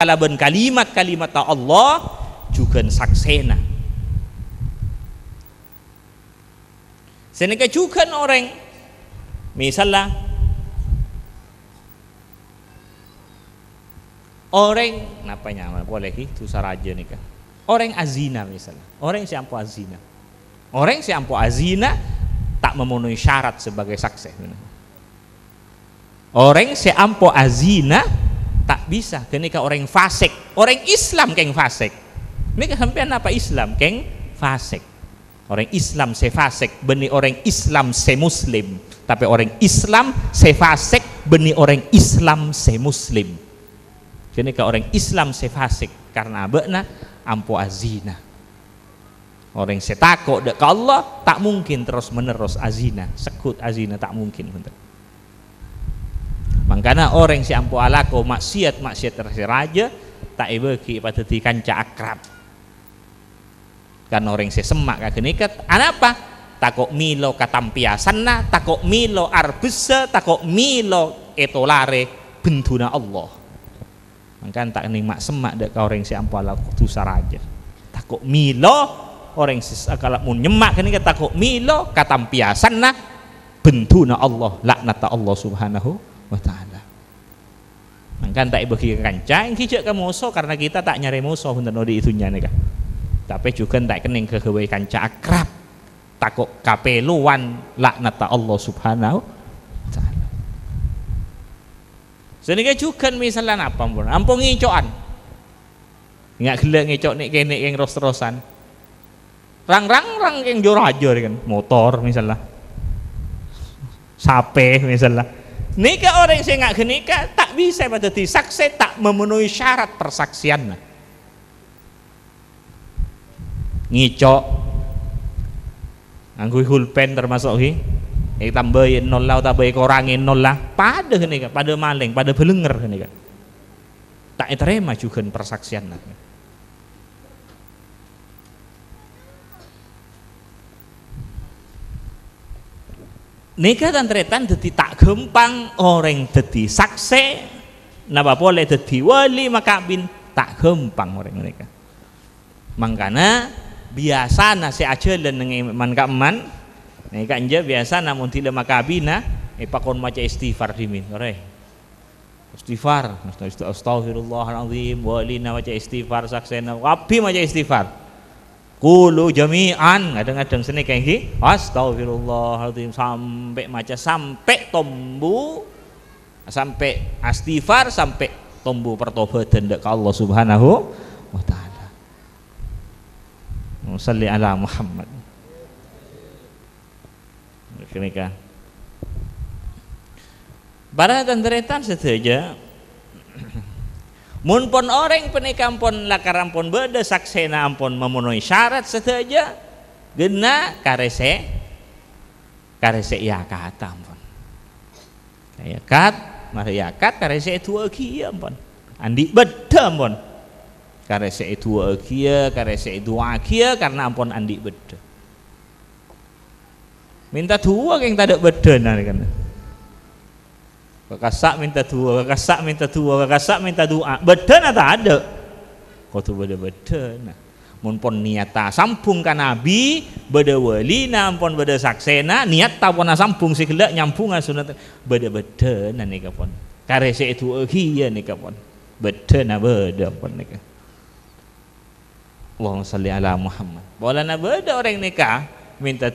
kalaban kalimat-kalimat Allah juga saksena. Senika juga orang misalnya orang napanya boleh itu saraja nih kan. Orang azina misalnya, orang siampu azina. Orang siampu azina tak memenuhi syarat sebagai saksi. Orang siampu azina tak bisa ketika orang fasik. Orang Islam keng fasik. Ini kesampean apa Islam keng fasik. Orang Islam se fasik benih orang Islam se muslim, tapi orang Islam se fasik benih orang Islam se muslim. Ketika orang Islam se fasik karena abena ampo azina. Orang se takut dek Allah tak mungkin terus menerus azina, sekut azina tak mungkin. Makanya orang si ampo alako maksiat raja tak ibeki pateti kanca akrab. Kan orang si semak kagenikat apa? Takok milo katampiasanna, takok milo arbesa, takok milo etolare bentuna Allah. Makanya tak ning mak semak dek orang si ampo alako tusa raja. Takok milo orang si kalau mau nyemak kagenikat takok milo katampiasanna bentuna Allah, laknat Allah subhanahu wa ta'ala. Mangkan tak ibeki kanca yang kijak ke musuh karena kita tak nyari musuh untuk di itunya nih kan. Tapi juga tak kening kegawe kanca akrab takut kapeluan laknat Allah subhanahu wa ta'ala. Senika juga misalnya apa pun ampun ngicokan nggak gelek ngicok nih kene yang ros-rosan rang yang jor-jor kan motor misalnya sape misalnya. Nika orang yang nggak genika tak bisa pada disaksi tak memenuhi syarat persaksian. Ngicok, anggu hulpen termasuk tambahin nol lah, tambahin korangin nol lah. Pada genika, pada maling, pada belenger genika. Tak terima juga persaksian. Nika tantretan dadi tak gampang orang dadi saksi napa boleh dadi wali makabin tak gampang orang mereka. Mangkana biasa nasi aja dan man kaman nika anja biasa namun tidak makabina pakon maca istighfar dimin ore istighfar astagfirullahalazim walina maca istighfar saksena wabi maca istighfar kulu jami'an kadang-kadang seni kayak gini astagfirullahaladzim sampai maca sampai tombu sampai istighfar sampai tombu pertobatan dek Allah subhanahu wa ta'ala. Salli ala Muhammad. Kenika para tandretan setuju mun pon orang penikam pon lakaran pon beda saksena ampun memenuhi syarat setuju gena karese yakat ampun yakat mari yakat karese itu lagi ampun andi beda ampun karese itu agia karese itu agia karena ampun andi beda minta dua yang tak ada beda nah kan kakasak minta dua kakasak minta dua beda nah tak ada kau tu beda nah mun pon niata sampung kan nabi beda wali nampun beda saksena niat ta pon sampung sikila nyambung sunat beda nah nika pon karese itu agia nika pon beda nah beda pon nika. Allahumma salli ala Muhammad. Boleh na beda orang nikah minta